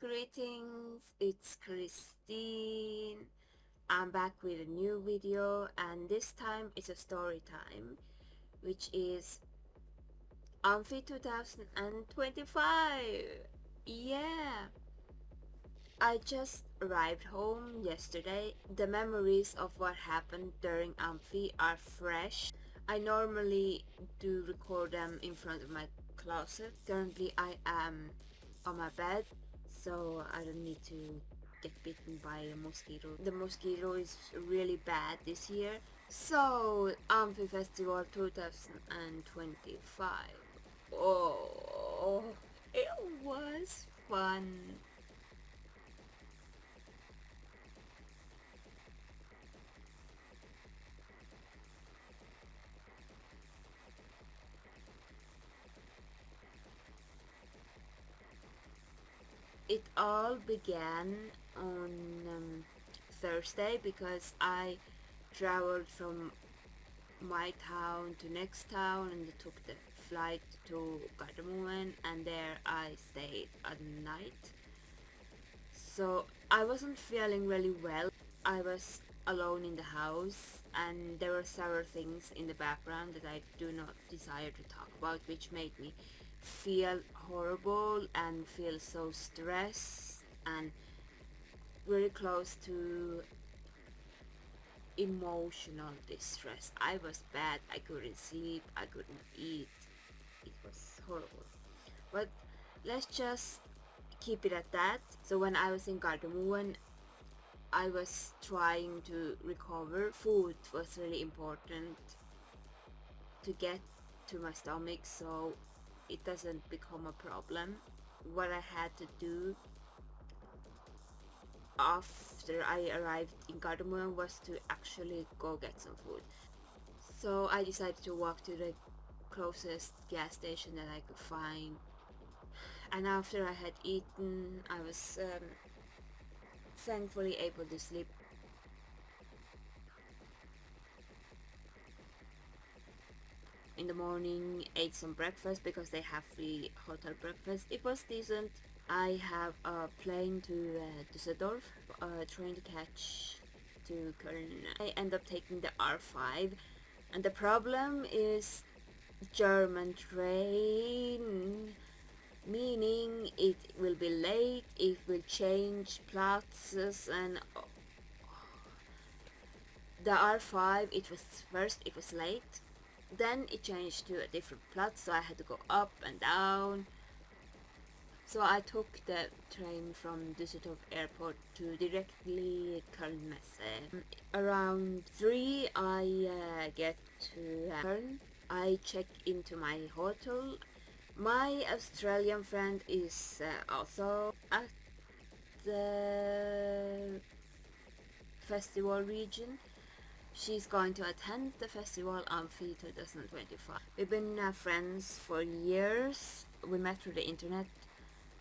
Greetings, it's Christine. I'm back with a new video, and this time it's a story time, which is Amphi 2025. Yeah, I just arrived home yesterday. The memories of what happened during Amphi are fresh. I normally do record them in front of my closet. Currently I am on my bed, so I don't need to get bitten by a mosquito. The mosquito is really bad this year. So, Amphi Festival 2025. Oh, it was fun. It all began on Thursday because I traveled from my town to next town and took the flight to Gardermoen, and there I stayed a night. So I wasn't feeling really well. I was alone in the house, and there were several things in the background that I do not desire to talk about, which made me feel horrible and feel so stressed and very close to emotional distress. I was bad. I couldn't sleep. I couldn't eat. It was horrible. But let's just keep it at that. So when I was in Gardermoen, I was trying to recover. Food was really important to get to my stomach so it doesn't become a problem. What I had to do after I arrived in Gardermoen was to actually go get some food. So I decided to walk to the closest gas station that I could find. And after I had eaten, I was thankfully able to sleep. In the morning, ate some breakfast because they have free hotel breakfast. It was decent. I have a plane to Düsseldorf, a train to catch to Köln. I end up taking the R5, and the problem is German train, meaning it will be late, it will change places, and the R5, it was late, then it changed to a different plot, so I had to go up and down. So I took the train from Düsseldorf airport to directly Köln Messe. Around 3 I get to Köln. I check into my hotel. My Australian friend is also at the festival region. She's going to attend the festival Amphi 2025. We've been friends for years. We met through the internet.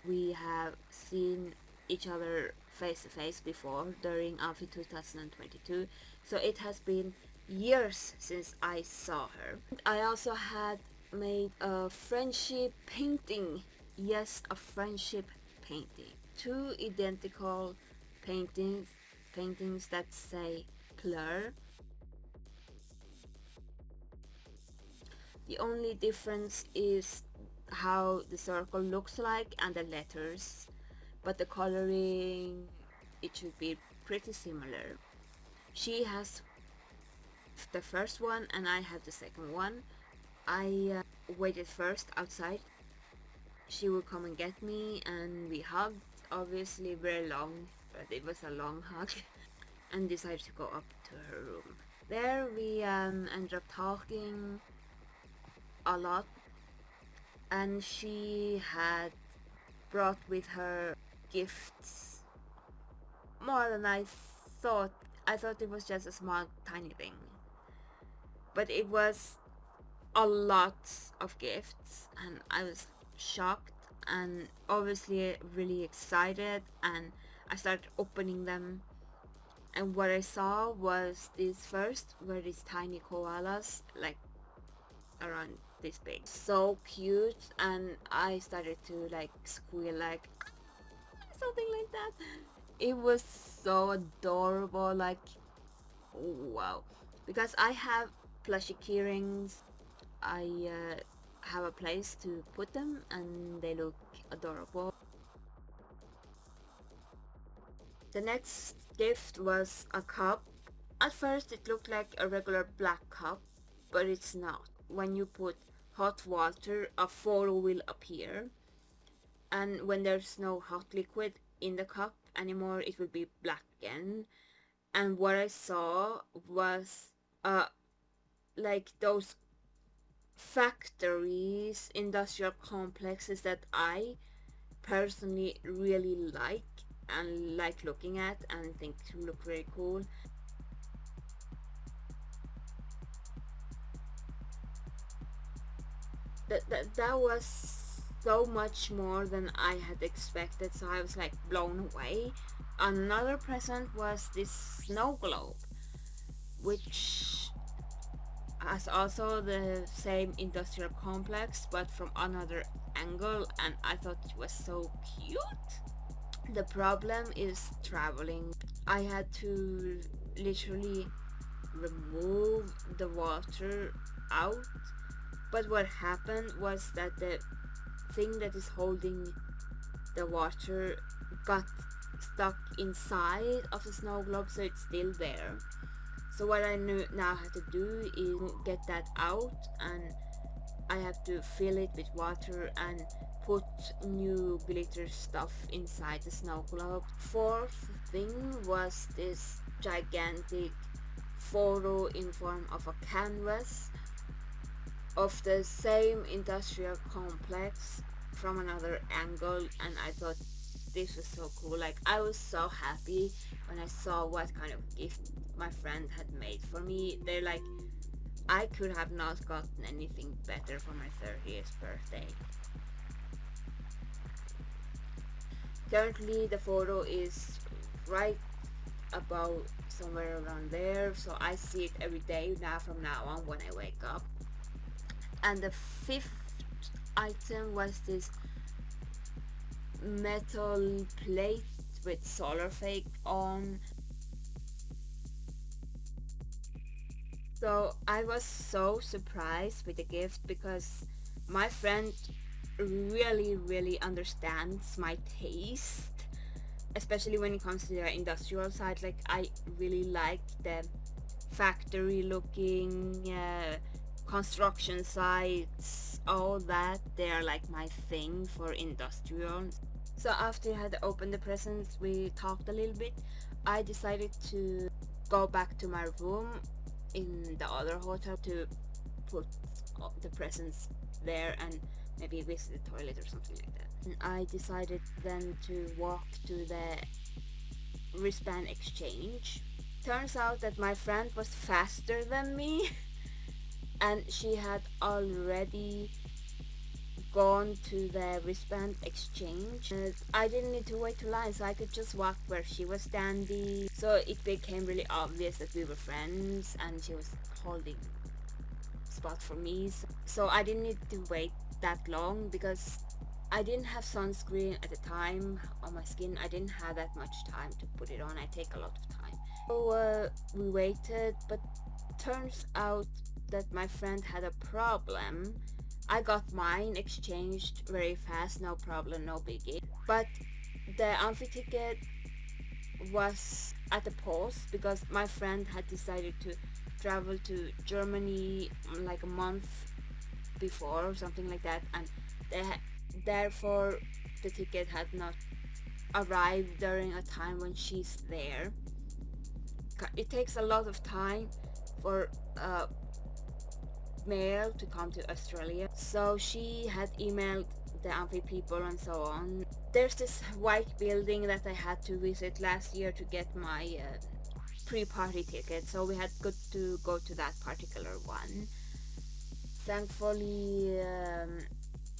We have seen each other face to face before during Amphi 2022. So it has been years since I saw her. I also had made a friendship painting. Yes, a friendship painting. Two identical paintings that say plur. The only difference is how the circle looks like and the letters, but the coloring, it should be pretty similar. She has the first one and I have the second one. I waited first outside. She would come and get me and we hugged, obviously very long, but it was a long hug, and decided to go up to her room. There we ended up talking a lot, and she had brought with her gifts more than I thought. I thought it was just a small tiny thing, but it was a lot of gifts, and I was shocked and obviously really excited, and I started opening them, and what I saw was these first were these tiny koalas, like around this big, so cute, and I started to like squeal like, "Ah, something like that. It was so adorable, like wow. Because I have plushy keyrings, I have a place to put them and they look adorable. The next gift was a cup. At first it looked like a regular black cup, but it's not. When you put hot water, a photo will appear, and when there's no hot liquid in the cup anymore, it will be black again. And what I saw was uh like those factories, industrial complexes that I personally really like and like looking at and think look very cool. That was so much more than I had expected, so I was like blown away. Another present was this snow globe, which has also the same industrial complex but from another angle, and I thought it was so cute. The problem is traveling. I had to literally remove the water out, but what happened was that the thing that is holding the water got stuck inside of the snow globe, so it's still there. So what I now have to do is get that out, and I have to fill it with water and put new glitter stuff inside the snow globe. Fourth thing was this gigantic photo in form of a canvas of the same industrial complex from another angle, and I thought this was so cool. Like, I was so happy when I saw what kind of gift my friend had made for me. They're like, I could have not gotten anything better for my 30th birthday. Currently the photo is right about somewhere around there, so I see it every day now from now on when I wake up. And the fifth item was this metal plate with solar fake on. So I was so surprised with the gift because my friend really understands my taste, especially when it comes to the industrial side. Like, I really like the factory looking construction sites, all that. They are like my thing for industrial. So after I had opened the presents, we talked a little bit. I decided to go back to my room in the other hotel to put the presents there and maybe visit the toilet or something like that. And I decided then to walk to the wristband exchange. Turns out that my friend was faster than me and she had already gone to the wristband exchange. I didn't need to wait to line, so I could just walk where she was standing. So it became really obvious that we were friends and she was holding spot for me. So I didn't need to wait that long because I didn't have sunscreen at the time on my skin. I didn't have that much time to put it on. I take a lot of time. So we waited, but turns out that my friend had a problem. I got mine exchanged very fast, no problem, no biggie. But the Amphi ticket was at a pause because my friend had decided to travel to Germany like a month before or something like that, and therefore the ticket had not arrived during a time when she's there. It takes a lot of time for mail to come to Australia, so she had emailed the Amphi people and so on. There's this white building that I had to visit last year to get my pre-party ticket, so we had to go to that particular one. Thankfully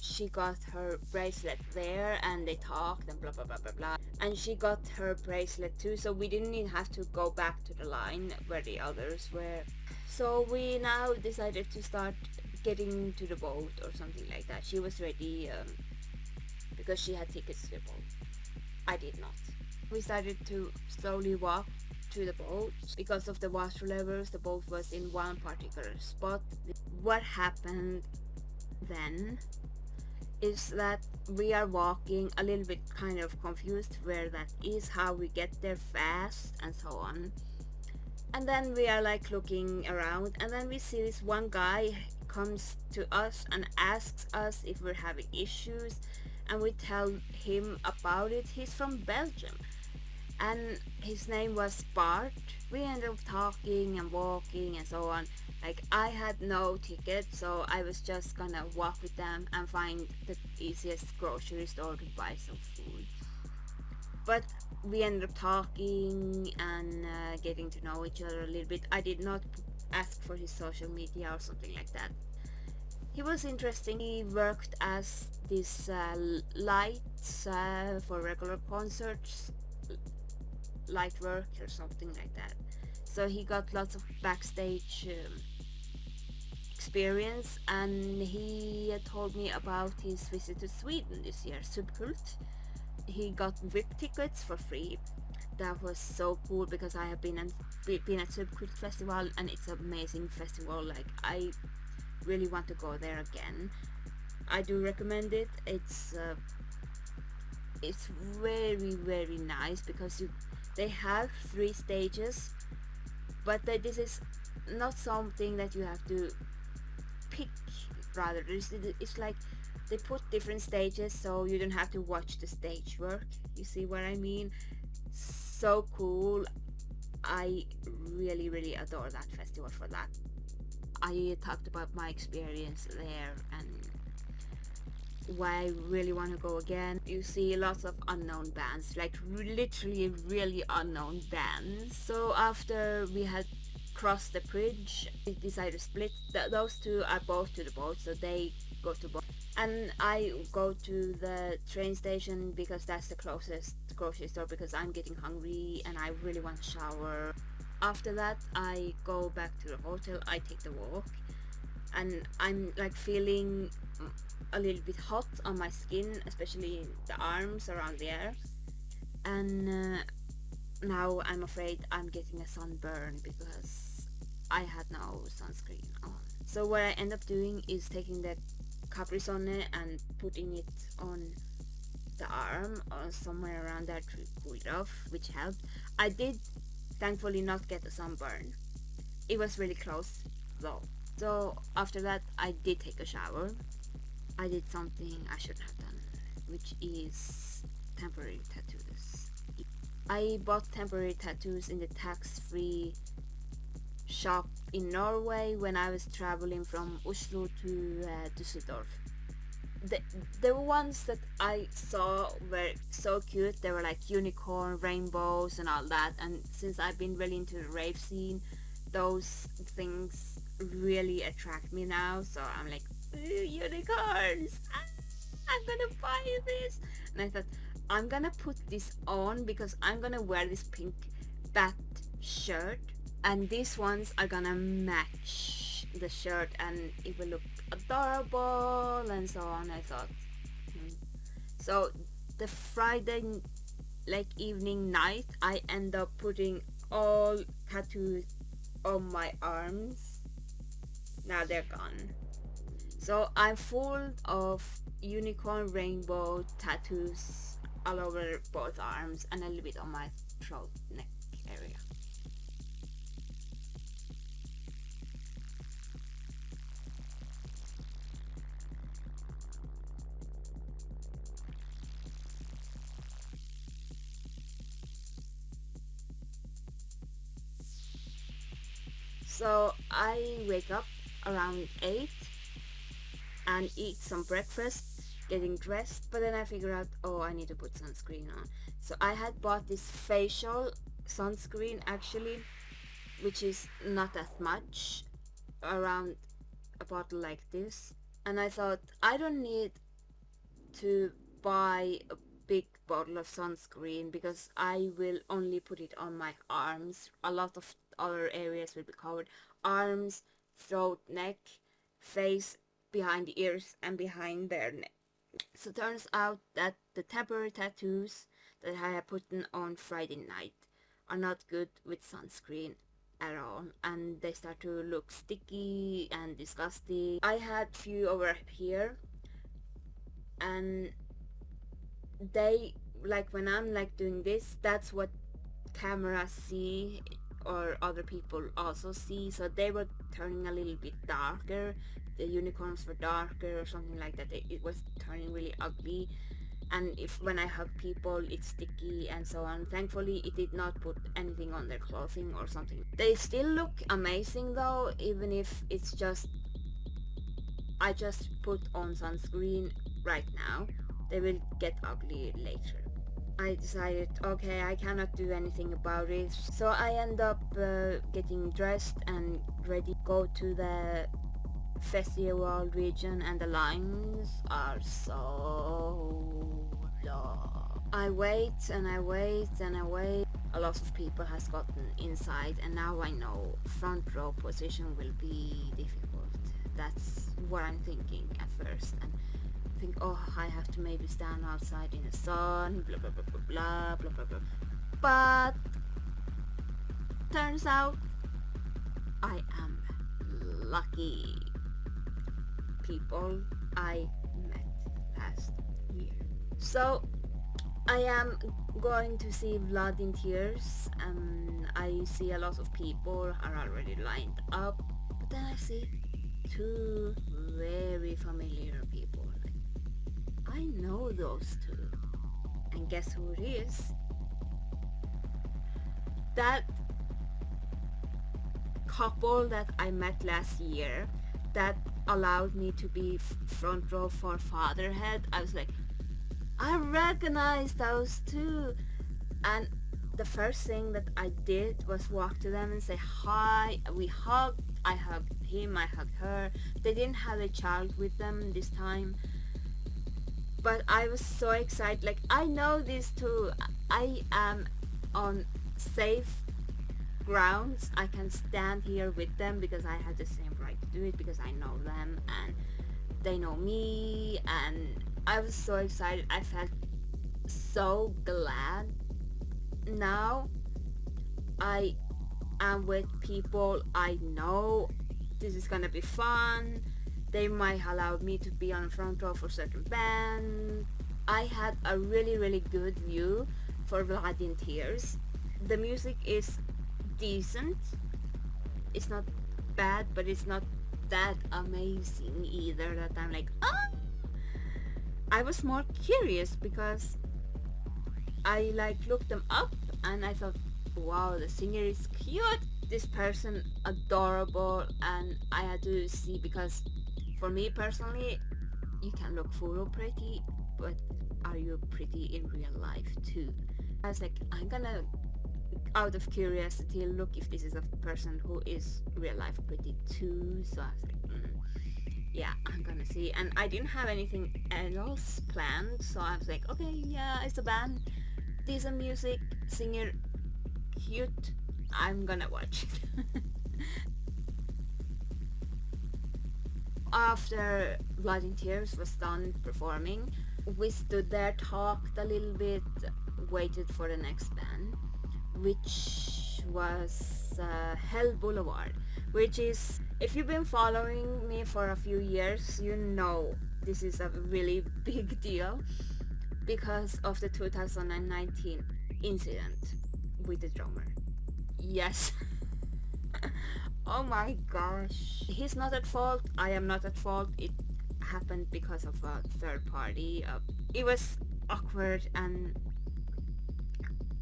she got her bracelet there and they talked and blah blah blah blah blah, and she got her bracelet too, so we didn't even have to go back to the line where the others were. So we now decided to start getting to the boat or something like that. She was ready because she had tickets to the boat. I did not. We started to slowly walk to the boat. Because of the water levels, the boat was in one particular spot. What happened then is that we are walking a little bit kind of confused where that is, how we get there fast, and so on. And then we are like looking around, and then we see this one guy comes to us and asks us if we're having issues, and we tell him about it. He's from Belgium, and his name was Bart. We ended up talking and walking and so on. Like, I had no ticket, so I was just gonna walk with them and find the easiest grocery store to buy some food. But we ended up talking and getting to know each other a little bit. I did not ask for his social media or something like that. He was interesting. He worked as this lights for regular concerts, light work or something like that. So he got lots of backstage experience, and he told me about his visit to Sweden this year, Subkult. He got VIP tickets for free. That was so cool because I have been at Subkult Festival, and it's an amazing festival. Like, I really want to go there again. I do recommend it. It's very very nice because they have 3 stages, but this is not something that you have to pick. Rather, it's like they put different stages so you don't have to watch the stage work. You see what I mean? So cool. I really really adore that festival for that. I talked about my experience there and why I really want to go again. You see lots of unknown bands, like literally really unknown bands. So after we had crossed the bridge, we decided to split. Those two are both to the boat, so they go to boat, and I go to the train station because that's the closest grocery store, because I'm getting hungry and I really want to shower. After that, I go back to the hotel. I take the walk, and I'm like feeling a little bit hot on my skin, especially the arms around there. And now I'm afraid I'm getting a sunburn because I had no sunscreen on. So what I end up doing is taking the Capri Sun and putting it on the arm or somewhere around there to cool it off, which helped. I did thankfully not get a sunburn. It was really close though. So after that, I did take a shower. I did something I shouldn't have done, which is temporary tattoos. I bought temporary tattoos in the tax-free shop in Norway when I was traveling from Oslo to Düsseldorf. The, the ones that I saw were so cute. They were like unicorn, rainbows, and all that. And since I've been really into the rave scene, those things really attract me now. So I'm like, unicorns! Ah, I'm gonna buy this. And I thought, I'm gonna put this on because I'm gonna wear this pink bat shirt, and these ones are gonna match the shirt and it will look adorable and so on. I thought. Hmm. So the Friday like evening night, I end up putting all tattoos on my arms. Now they're gone. So I'm full of unicorn rainbow tattoos all over both arms and a little bit on my throat neck area. So I wake up around 8 and eat some breakfast, getting dressed, but then I figure out, oh, I need to put sunscreen on. So I had bought this facial sunscreen actually, which is not that much, around a bottle like this. And I thought, I don't need to buy a big bottle of sunscreen because I will only put it on my arms. A lot of other areas will be covered. Arms, throat, neck, face, behind the ears, and behind their neck. So turns out that the temporary tattoos, that I had put on Friday night are not good with sunscreen at all, and they start to look sticky and disgusting. I had few over here, and they, like when I'm like doing this, that's what cameras see or other people also see, so they were turning a little bit darker. The unicorns were darker or something like that. It was turning really ugly, and if when I hug people it's sticky and so on. Thankfully it did not put anything on their clothing or something. They still look amazing though, even if it's just I just put on sunscreen right now. They will get ugly later. I decided, okay, I cannot do anything about it. So I end up getting dressed and ready to go to the festival region, and the lines are so long. I wait and I wait and I wait. A lot of people has gotten inside, and now I know front row position will be difficult. That's what I'm thinking at first, and think, oh, I have to maybe stand outside in the sun, blah blah blah blah blah blah blah blah. But turns out I am lucky. People I met last year. So I am going to see Blood in Tears, and I see a lot of people are already lined up, but then I see two very familiar people. I know those two. And guess who it is? That couple that I met last year that allowed me to be front row for Fatherhead. I was like, I recognize those two. And the first thing that I did was walk to them and say hi. We hugged. I hugged him. I hugged her. They didn't have a child with them this time. But I was so excited. Like, I know these two. I am on safe grounds. I can stand here with them because I have the same right to do it, because I know them and they know me, and I was so excited. I felt so glad. Now I am with people I know. This is gonna be fun. They might allow me to be on front row for certain band. I had a really, really good view for Blood in Tears. The music is decent. It's not bad, but it's not that amazing either that I'm like, oh! I was more curious because I like looked them up and I thought, wow, the singer is cute, this person adorable, and I had to see, because for me personally, you can look photo pretty, but are you pretty in real life too? I was like, I'm gonna, out of curiosity, look if this is a person who is real life pretty too. So I was like, yeah, I'm gonna see. And I didn't have anything else planned, so I was like, okay, yeah, it's a band, decent music, singer cute, I'm gonna watch it. After Blood in Tears was done performing, we stood there, talked a little bit, waited for the next band, which was Hell Boulevard, which is, if you've been following me for a few years, you know this is a really big deal because of the 2019 incident with the drummer. Yes. Oh my gosh. He's not at fault. I am not at fault. It happened because of a third party. It was awkward, and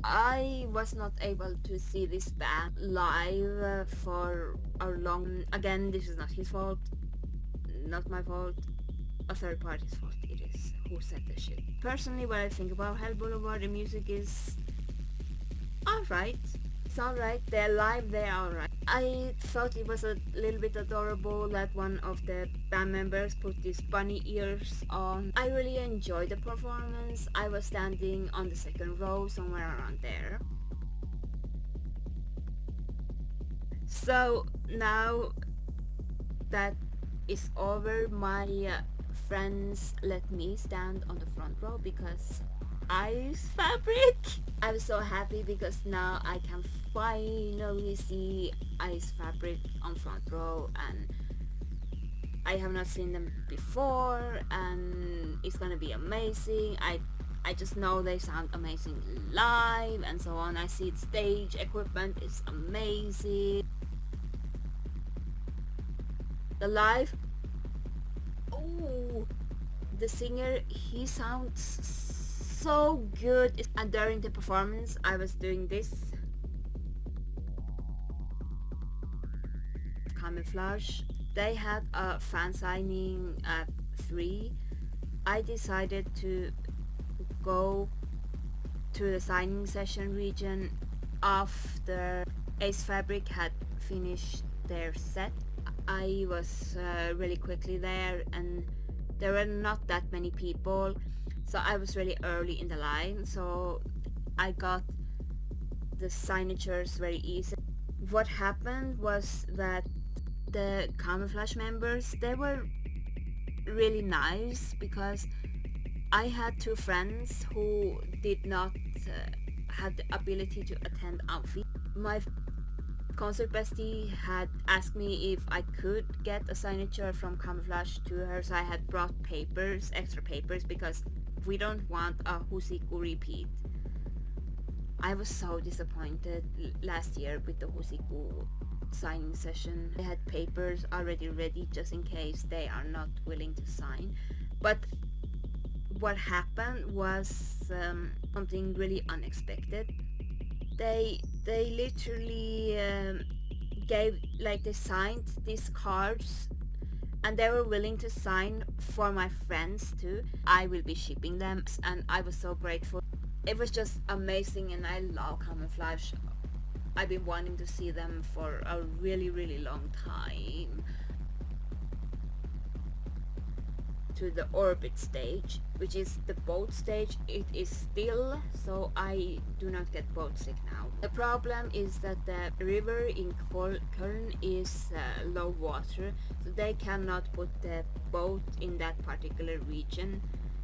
I was not able to see this band live for a long... Again, this is not his fault. Not my fault. A third party's fault. It is. Who said the shit? Personally, what I think about Hell Boulevard, the music is alright. It's alright. They're live, they're alright. I thought it was a little bit adorable that one of the band members put these bunny ears on. I really enjoyed the performance. I was standing on the second row, somewhere around there. So now that is over, my friends let me stand on the front row because ice fabric. I was so happy because now I can finally see ice fabric on front row, and I have not seen them before, and it's gonna be amazing. I just know they sound amazing live and so on. I see stage equipment is amazing. The live, oh, the singer, he sounds so good. And during the performance I was doing this camouflage. They had a fan signing at 3. I decided to go to the signing session region after Ace Fabric had finished their set. I was really quickly there, and there were not that many people, so I was really early in the line, so I got the signatures very easy. What happened was that the camouflage members, they were really nice because I had 2 friends who did not had the ability to attend Amphi. My concert bestie had asked me if I could get a signature from Camouflage to her, so I had brought papers, extra papers, because we don't want a Husiku repeat. I was so disappointed last year with the Husiku signing session. I had papers already ready just in case they are not willing to sign. But what happened was something really unexpected. They literally they signed these cards, and they were willing to sign for my friends too. I will be shipping them, and I was so grateful. It was just amazing, and I love Camouflage. I've been wanting to see them for a really long time. To the orbit stage, which is the boat stage. It is still, so I do not get boat sick now. The problem is that the river in Köln is low water, so they cannot put the boat in that particular region.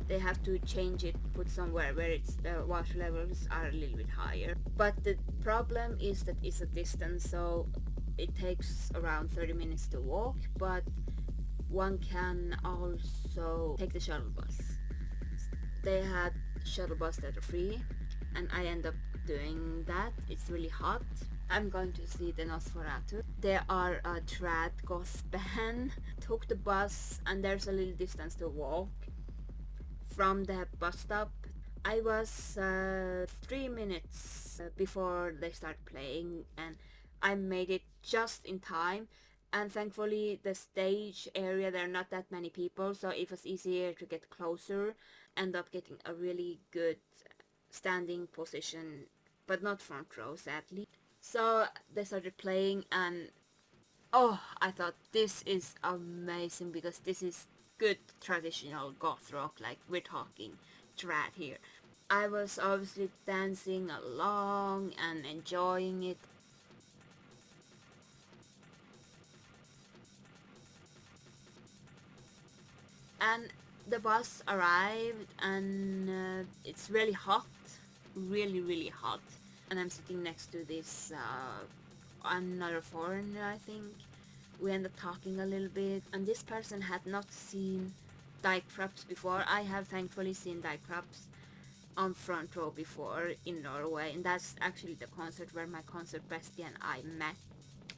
They have to change it, put somewhere where the water levels are a little bit higher. But the problem is that it's a distance, so it takes around 30 minutes to walk, but one can also take the shuttle bus. They had shuttle bus that are free, and I end up doing that. It's really hot. I'm going to see the Nosferatu. They are a trad goth band. Took the bus, and there's a little distance to walk from the bus stop. I was 3 minutes before they start playing, and I made it just in time. And thankfully the stage area, there are not that many people, so it was easier to get closer. End up getting a really good standing position, but not front row sadly. So they started playing, and oh, I thought this is amazing because this is good traditional goth rock, like we're talking trad here. I was obviously dancing along and enjoying it. And the bus arrived, and it's really hot, really hot. And I'm sitting next to this another foreigner, I think. We ended up talking a little bit, and this person had not seen Dyke Props before. I have thankfully seen Dyke Props on front row before in Norway, and that's actually the concert where my concert bestie and I met.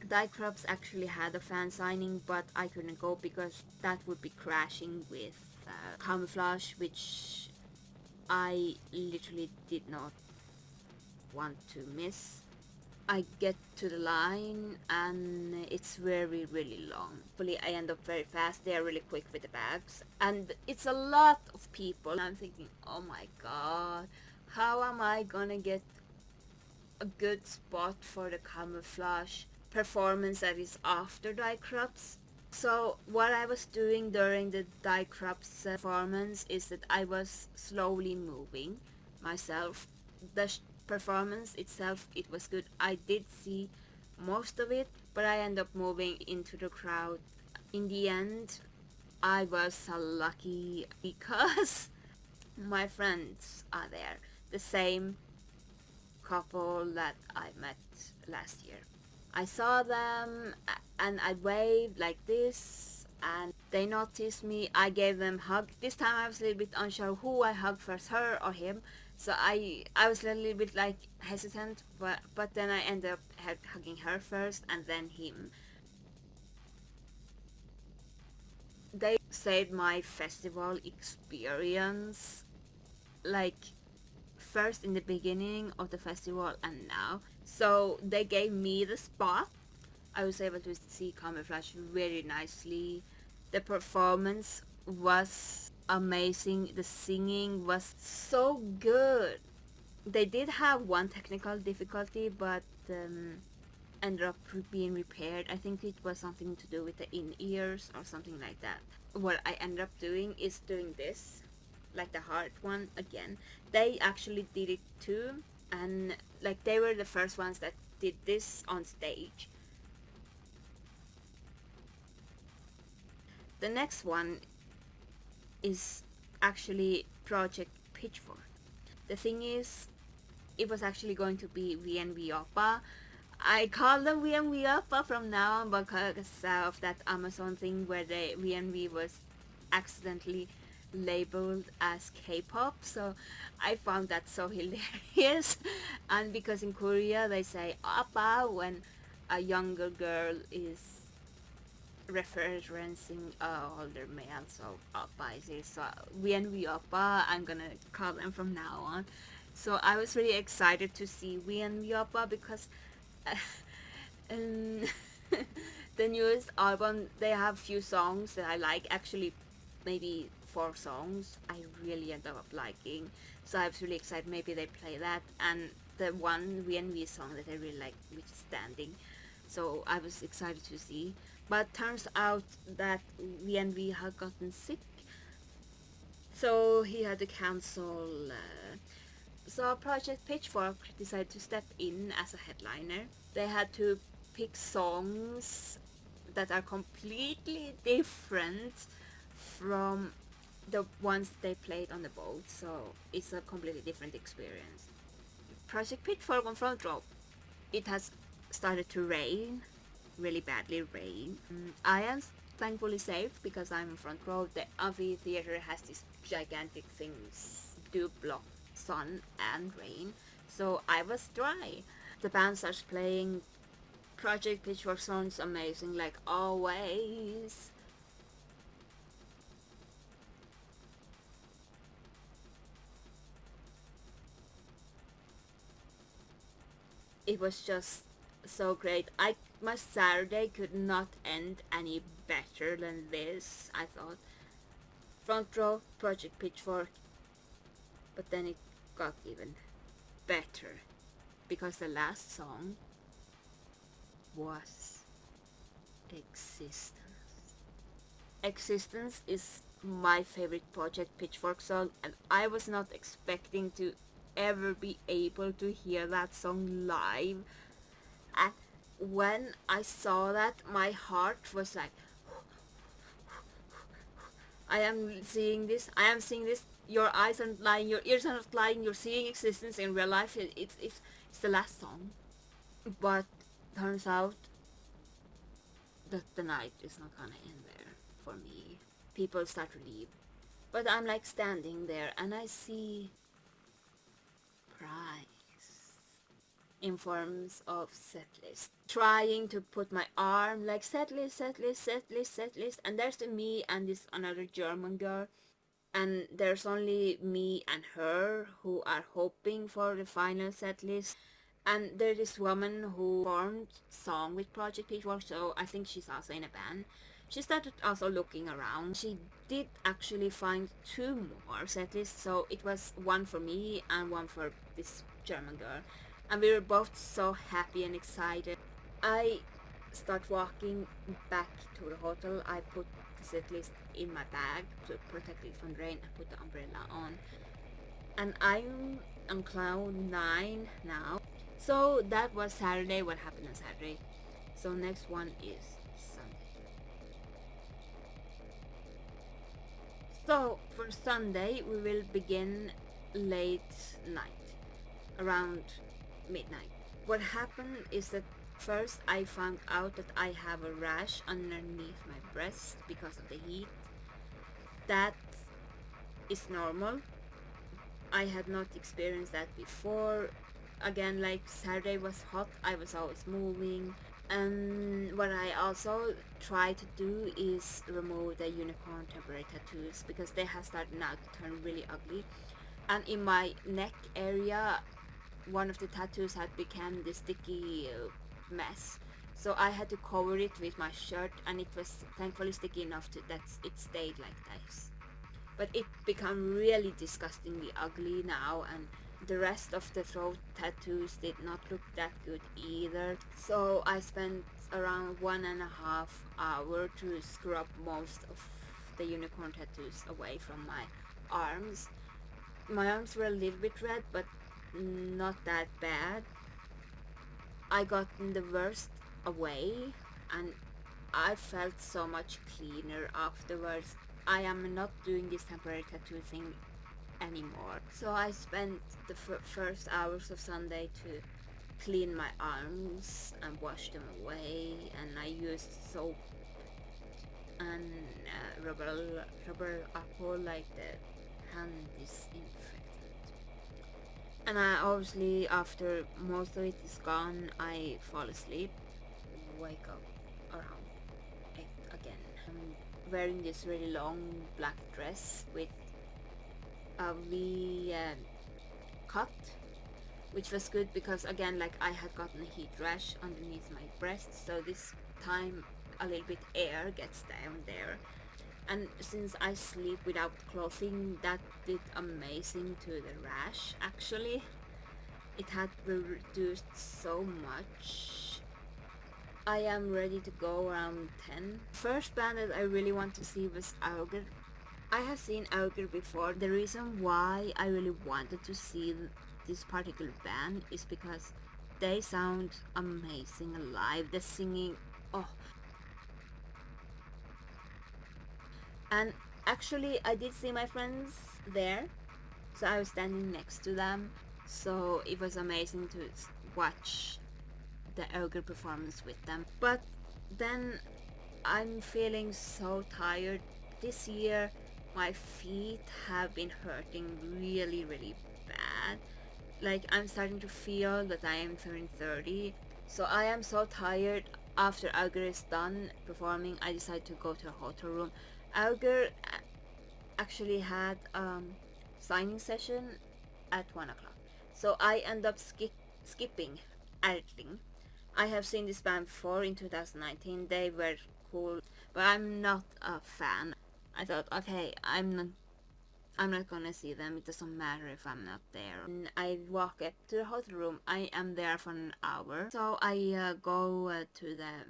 Dicrops actually had a fan signing, but I couldn't go because that would be crashing with Camouflage, which I literally did not want to miss. I get to the line, and it's really long. Hopefully I end up very fast. They are really quick with the bags, and it's a lot of people. I'm thinking, oh my god, how am I gonna get a good spot for the Camouflage performance that is after Dicrops? So what I was doing during the Dicrops performance is that I was slowly moving myself. The performance itself, it was good. I did see most of it, but I ended up moving into the crowd. In the end, I was lucky because My friends are there, the same couple that I met last year. I saw them and I waved like this, and they noticed me. I gave them a hug. This time I was a little bit unsure who I hugged first, her or him. So I was a little bit like hesitant, but then I ended up hugging her first and then him. They said my festival experience, like first in the beginning of the festival and now. So they gave me the spot. I was able to see camouflage very nicely. The performance was amazing. The singing was so good. They did have one technical difficulty, but ended up being repaired. I think it was something to do with the in ears or something like that. What I ended up doing is doing this, like the heart one again. They actually did it too, and like they were the first ones that did this on stage. The next one is actually Project Pitchfork. The thing is, it was actually going to be VNV Oppa. I call them VNV Oppa from now on because of that Amazon thing where the VNV was accidentally labeled as K-pop. So I found that so hilarious. And because in Korea they say Oppa when a younger girl is referencing older male, so Oppa is it. So VNV Oppa, I'm gonna call them from now on. So I was really excited to see VNV Oppa because um, the newest album, they have few songs that I like. Actually, maybe 4 songs I really end up liking. So I was really excited. Maybe they play that, and the one VNV song that I really like, which is Standing. So I was excited to see. But turns out that VNV had gotten sick, so he had to cancel. So Project Pitchfork decided to step in as a headliner. They had to pick songs that are completely different from the ones they played on the boat, so it's a completely different experience. Project Pitchfork on front row. It has started to rain, really badly rain. I am thankfully safe because I'm in front row. The amphitheater has these gigantic things do block sun and rain, so I was dry. The band starts playing. Project Pitchfork sounds amazing, like always. It was just so great. My Saturday could not end any better than this. I thought front row Project Pitchfork, but then it got even better because the last song was Existence. Existence is my favorite Project Pitchfork song, and I was not expecting to ever be able to hear that song live. And when I saw that, my heart was like, I am seeing this, I am seeing this. Your eyes aren't lying, your ears are not lying, you're seeing Existence in real life. It's the last song. But turns out that the night is not gonna end there for me. People start to leave. But I'm like standing there and I see prize in forms of setlist. Trying to put my arm like setlist, setlist, setlist, setlist, and there's the me and this another German girl, and there's only me and her who are hoping for the final set list. And there's this woman who formed song with Project Pitchfork, so I think she's also in a band. She started also looking around. She did actually find 2 more set lists, so it was one for me and one for this German girl. And we were both so happy and excited. I start walking back to the hotel. I put the set list in my bag to protect it from rain and put the umbrella on. And I'm on cloud 9 now. So that was Saturday, what happened on Saturday. So next one is Sunday. So for Sunday we will begin late night, around midnight. What happened is that first I found out that I have a rash underneath my breast because of the heat. That is normal. I had not experienced that before. Again, like Saturday was hot, I was always moving. And what I also try to do is remove the unicorn temporary tattoos because they have started now to turn really ugly. And in my neck area, one of the tattoos had become this sticky mess. So I had to cover it with my shirt, and it was thankfully sticky enough that it stayed like this. But it became really disgustingly ugly now, and the rest of the throat tattoos did not look that good either. So I spent around 1.5 hours to scrub most of the unicorn tattoos away from my arms. My arms were a little bit red, but not that bad. I got the worst away, and I felt so much cleaner afterwards. I am not doing this temporary tattoo thing anymore. So I spent the first hours of Sunday to clean my arms and wash them away, and I used soap and rubber alcohol like the hand disinfectant. And I obviously, after most of it is gone, I fall asleep, wake up around 8 again. I'm wearing this really long black dress with a V cut, which was good because again, like, I had gotten a heat rash underneath my breast, so this time a little bit air gets down there. And since I sleep without clothing, that did amazing to the rash actually. It had reduced so much. I am ready to go around 10. First band that I really want to see was Auger. I have seen Auger before. The reason why I really wanted to see this particular band is because they sound amazing live. The singing, oh. And actually I did see my friends there, so I was standing next to them, so it was amazing to watch the Ogre performance with them. But then I'm feeling so tired. This year my feet have been hurting really bad. Like, I'm starting to feel that I am turning 30, so I am so tired. After Auger is done performing, I decide to go to a hotel room. Auger actually had signing session at 1 o'clock, so I end up skipping Erling. I have seen this band before in 2019. They were cool, but I'm not a fan. I thought, okay, I'm not gonna see them. It doesn't matter if I'm not there. And I walk up to the hotel room. I am there for an hour, so I go to the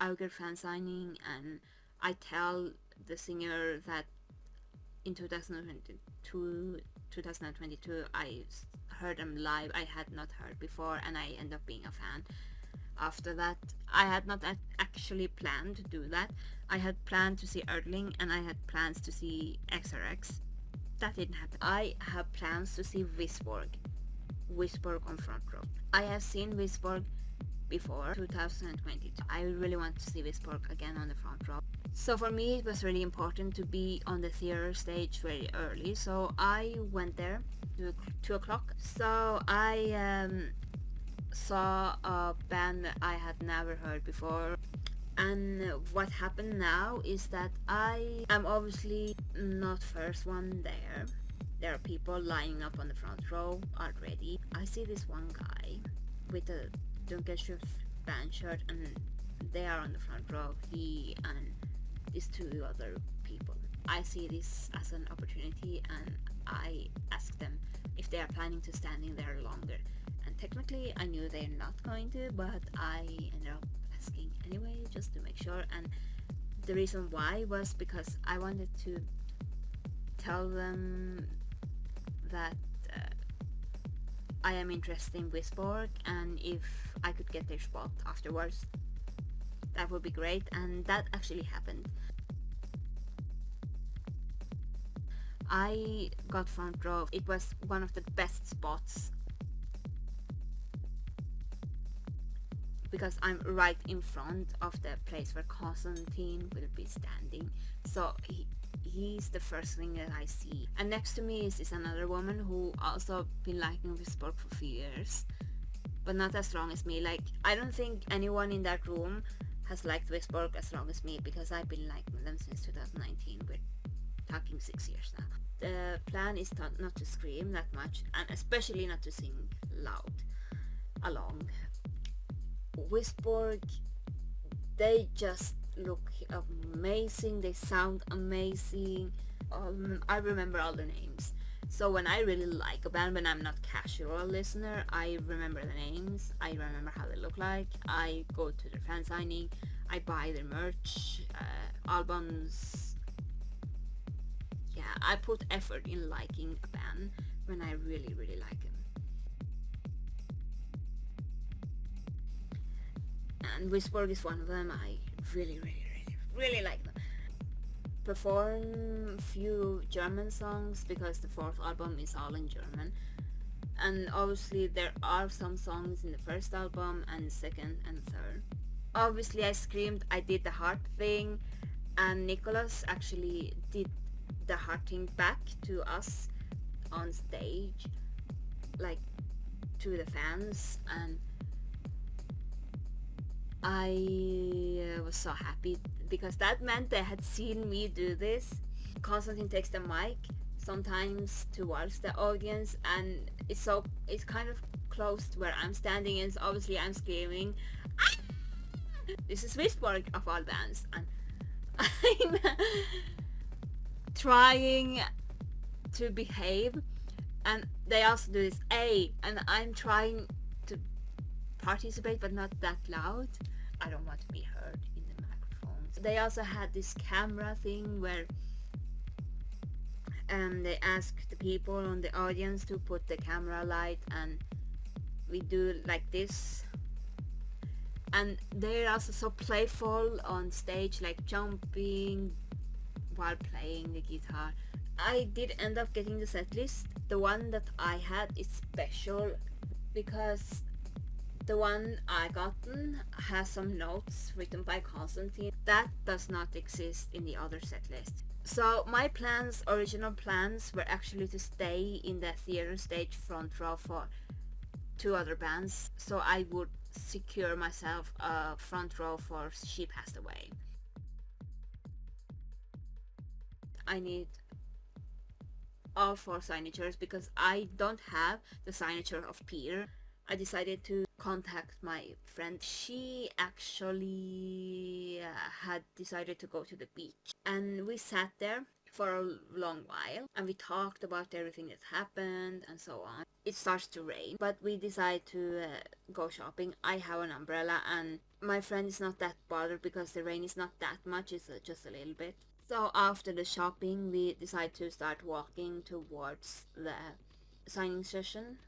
Auger fan signing, and I tell the singer that in 2022 I heard them live. I had not heard before, and I end up being a fan. After that, I had not actually planned to do that. I had planned to see Erdling, and I had plans to see XRX. That didn't happen. I have plans to see Wisborg on front row. I have seen Wisborg before 2022. I really want to see Wisborg again on the front row. So for me it was really important to be on the theater stage very early, so I went there at 2 o'clock. So I saw a band that I had never heard before. And what happened now is that I am obviously not first one there. There are people lining up on the front row already. I see this one guy with a Dunkelschrift band shirt, and they are on the front row. He and these two other people. I see this as an opportunity, and I ask them if they are planning to standing there longer. And technically I knew they're not going to, but I ended up asking anyway just to make sure. And the reason why was because I wanted to tell them that I am interested in Wisborg, and if I could get their spot afterwards, that would be great. And that actually happened. I got front row. It was one of the best spots because I'm right in front of the place where Constantine will be standing. So he's the first thing that I see. And next to me is another woman who also been liking Whisper for a few years, but not as long as me. Like, I don't think anyone in that room has liked Whisper as long as me, because I've been liking them since 2019. We're talking 6 years now. The plan is not to scream that much, and especially not to sing loud along. Whisper, they just look amazing, they sound amazing. I remember all the names. So when I really like a band, when I'm not casual listener, I remember the names, I remember how they look like, I go to their fan signing, I buy their merch, albums. Yeah, I put effort in liking a band when I really, really like them. And Wisborg is one of them. I really, really, really, really like them. Perform few German songs because the fourth album is all in German. And obviously there are some songs in the first album and the second and third. Obviously I screamed, I did the heart thing, and Nicholas actually did the heart thing back to us on stage, like to the fans, and I was so happy because that meant they had seen me do this. Constantine takes the mic sometimes towards the audience, and it's kind of close to where I'm standing, and obviously I'm screaming, "Ah!" This is Wisborg of all bands, and I'm trying to behave, and they also do this A, and I'm trying to participate but not that loud. I don't want to be heard in the microphones. They also had this camera thing where they ask the people on the audience to put the camera light, and we do like this, and they're also so playful on stage, like jumping while playing the guitar. I did end up getting the set list. The one that I had is special because the one I gotten has some notes written by Constantine that does not exist in the other set list. So my original plans were actually to stay in the theater stage front row for two other bands, so I would secure myself a front row for She Passed Away. I need all four signatures because I don't have the signature of Peter. I decided to contact my friend. She actually had decided to go to the beach, and we sat there for a long while and we talked about everything that happened and so on. It starts to rain, but we decide to go shopping. I have an umbrella and my friend is not that bothered because the rain is not that much, it's just a little bit. So after the shopping we decide to start walking towards the signing session,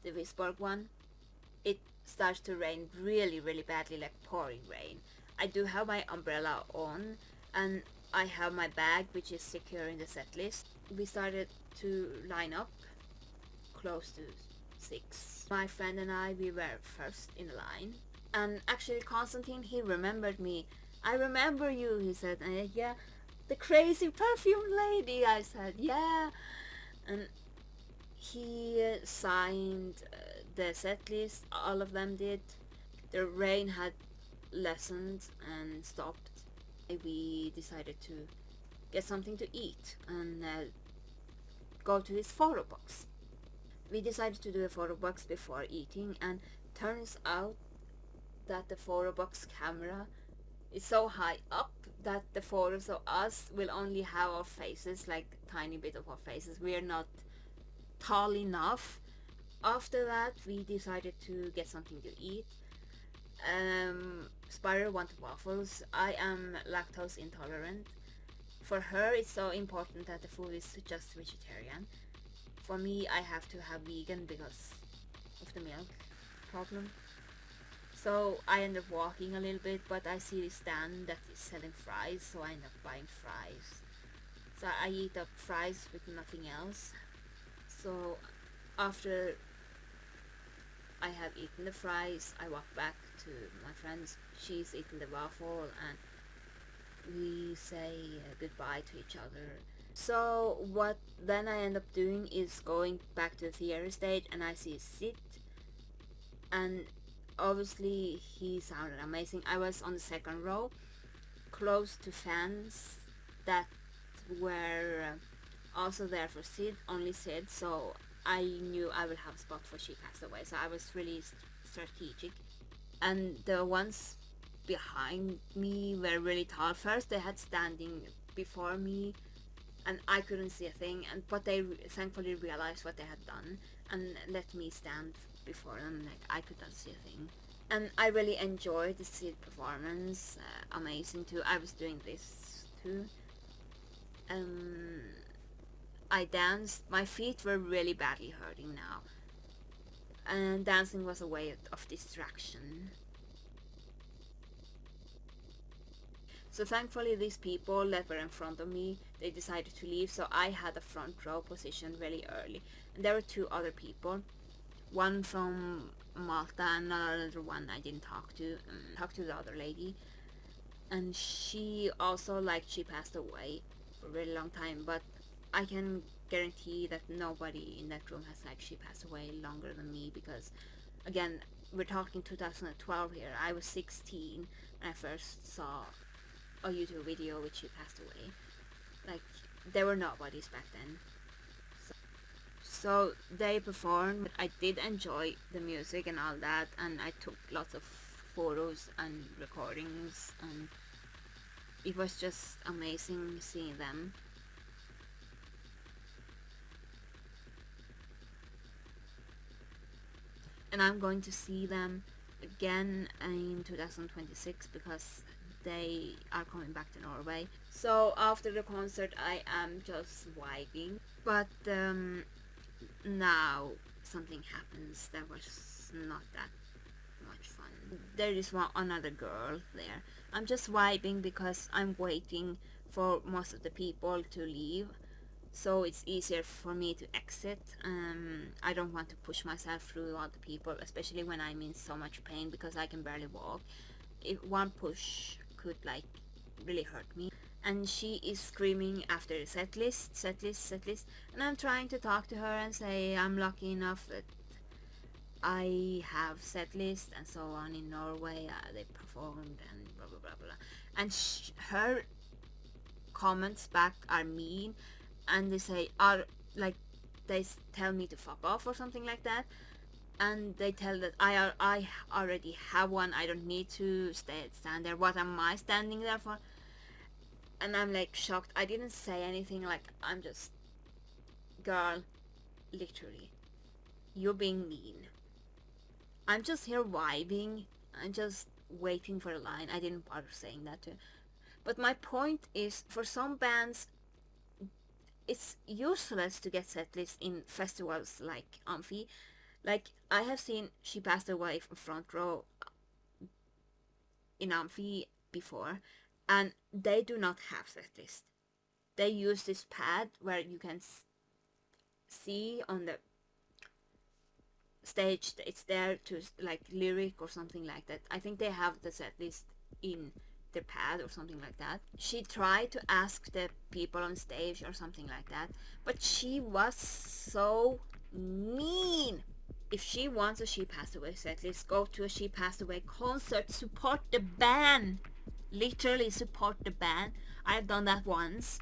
the Visborg one. It starts to rain really, really badly, like pouring rain. I do have my umbrella on and I have my bag which is securing the set list. We started to line up close to 6. My friend and I, we were first in the line. And actually Constantine, he remembered me. I remember you, he said. And yeah, the crazy perfume lady, I said, yeah. And he signed the set list, all of them did. The rain had lessened and stopped. We decided to get something to eat and go to his photo box. We decided to do a photo box before eating, and turns out that the photo box camera is so high up that the photos of us will only have our faces, like tiny bit of our faces. We are not tall enough. After that we decided to get something to eat. Spider wanted waffles. I am lactose intolerant. For her it's so important that the food is just vegetarian. For me I have to have vegan because of the milk problem. So I end up walking a little bit, but I see this stand that is selling fries, so I end up buying fries. So I eat up fries with nothing else. So after I have eaten the fries, I walk back to my friends. She's eaten the waffle, and we say goodbye to each other. So what then I end up doing is going back to the theater stage, and I see Sid, and obviously he sounded amazing. I was on the second row, close to fans that were also there for Sid, only Sid, so I knew I would have a spot for She Passed Away, so I was really strategic. And the ones behind me were really tall. First they had standing before me, and I couldn't see a thing, and but they thankfully realized what they had done and let me stand before them. Like, I could not see a thing, and I really enjoyed the Sid performance. Amazing too. I was doing this too. Um, I danced. My feet were really badly hurting now, and dancing was a way of distraction. So thankfully, these people that were in front of me, they decided to leave. So I had a front row position really early, and there were two other people, one from Malta and another one I didn't talk to. Talked to the other lady, and she also, like, she passed away for a really long time, but I can guarantee that nobody in that room has, like, she passed away longer than me, because again, we're talking 2012 here. I was 16 when I first saw a YouTube video which she passed away. Like, there were nobodies back then. So they performed. I did enjoy the music and all that, and I took lots of photos and recordings, and it was just amazing seeing them. And I'm going to see them again in 2026 because they are coming back to Norway. So after the concert, I am just vibing. But now something happens that was not that much fun. There is another girl there. I'm just vibing because I'm waiting for most of the people to leave, so it's easier for me to exit. I don't want to push myself through all the people, especially when I'm in so much pain because I can barely walk. If one push could, like, really hurt me. And she is screaming after the set list, and I'm trying to talk to her and say I'm lucky enough that I have set list and so on in Norway. They performed and blah blah blah blah, and her comments back are mean, and they say are like, they tell me to fuck off or something like that, and they tell that I already have one. I don't need to stand there. What am I standing there for? And I'm like shocked. I didn't say anything. Like, I'm just, girl, literally, you're being mean. I'm just here vibing. I'm just waiting for a line. I didn't bother saying that to her. But my point is, for some bands, it's useless to get setlist in festivals like Amphi. Like, I have seen She Passed Away from front row in Amphi before, and they do not have setlist. They use this pad where you can see on the stage, it's there to, like, lyric or something like that. I think they have the set list in the pad or something like that. She tried to ask the people on stage or something like that, but she was so mean. If she wants a She Passed Away set list, go to a She Passed Away concert. Support the band. Literally support the band. I've done that once.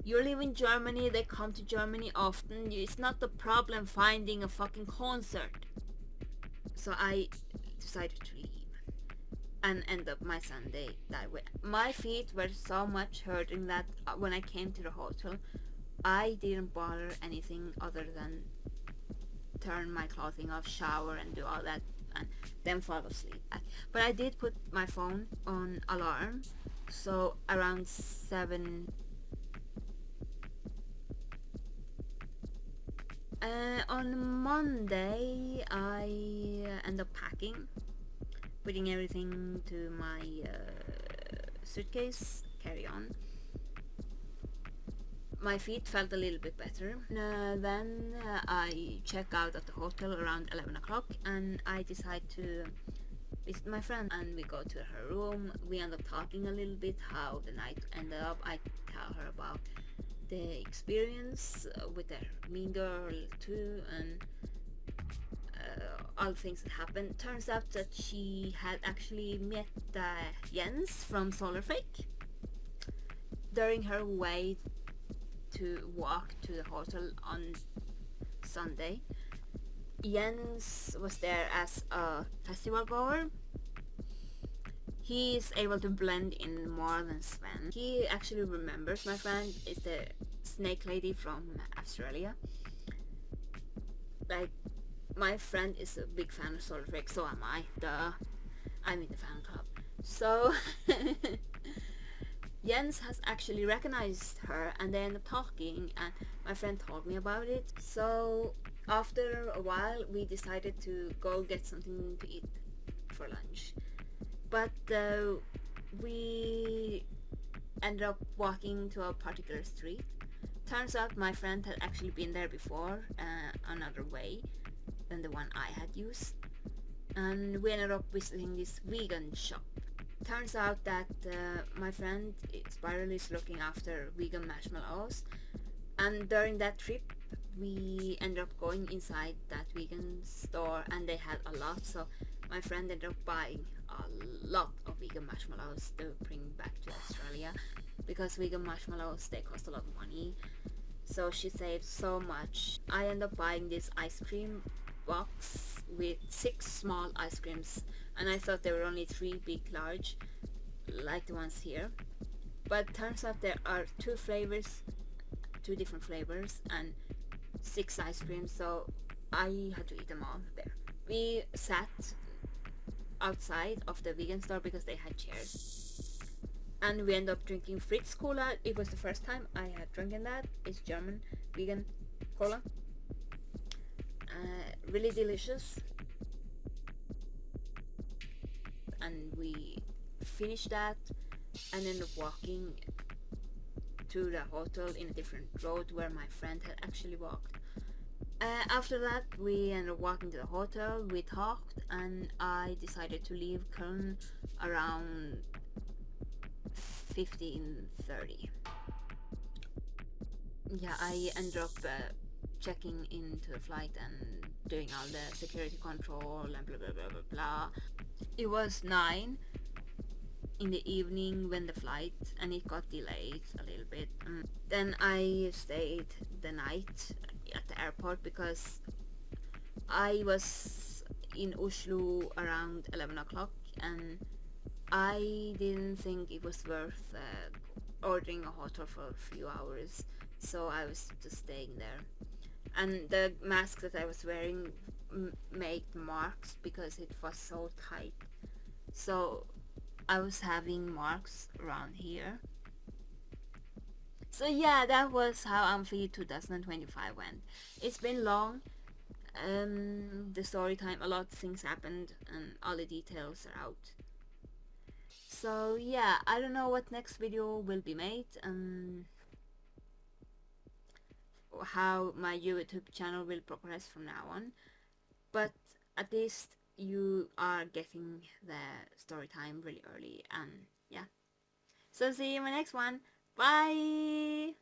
You live in Germany, they come to Germany often. It's not the problem finding a fucking concert. So I decided to leave and end up my Sunday that way. My feet were so much hurting that when I came to the hotel, I didn't bother anything other than turn my clothing off, shower, and do all that, and then fall asleep. But I did put my phone on alarm, so around 7. On Monday, I end up packing, putting everything to my suitcase, carry on. My feet felt a little bit better. Then I check out at the hotel around 11 o'clock and I decide to visit my friend, and we go to her room. We end up talking a little bit how the night ended up. I tell her about the experience with the mean girl too, and all the things that happened. Turns out that she had actually met Jens from Solarfake during her way to walk to the hotel on Sunday. Jens was there as a festival goer. He is able to blend in more than Sven. He actually remembers my friend is the snake lady from Australia. Like, my friend is a big fan of Solar Trek, so am I. Duh. I'm in the fan club. So Jens has actually recognized her and they end up talking, and my friend told me about it. So after a while we decided to go get something to eat for lunch. But we ended up walking to a particular street. Turns out my friend had actually been there before, another way than the one I had used. And we ended up visiting this vegan shop. Turns out that my friend Spiral is looking after vegan marshmallows, and during that trip we ended up going inside that vegan store and they had a lot, so my friend ended up buying a lot of vegan marshmallows to bring back to Australia, because vegan marshmallows, they cost a lot of money, so she saved so much. I ended up buying this ice cream box with 6 small ice creams, and I thought there were only 3 big large like the ones here, but turns out there are 2 different flavors and 6 ice creams, so I had to eat them all there. We sat outside of the vegan store because they had chairs, and we ended up drinking Fritz Cola. It was the first time I had drinking that. It's German vegan cola. Really delicious. And we finished that and ended up walking to the hotel in a different road where my friend had actually walked. After that we ended up walking to the hotel, we talked, and I decided to leave Köln around 15:30. Yeah, I ended up checking into the flight and doing all the security control and blah blah blah blah blah. It was 9 in the evening when the flight, and it got delayed a little bit. Then I stayed the night at the airport because I was in Oslo around 11 o'clock and I didn't think it was worth ordering a hotel for a few hours, so I was just staying there. And the mask that I was wearing made marks because it was so tight, so I was having marks around here. So yeah, that was how Amphi 2025 went. It's been long. The story time, a lot of things happened and all the details are out. So yeah, I don't know what next video will be made, how my YouTube channel will progress from now on, but at least you are getting the story time really early, and yeah. So see you in my next one. Bye!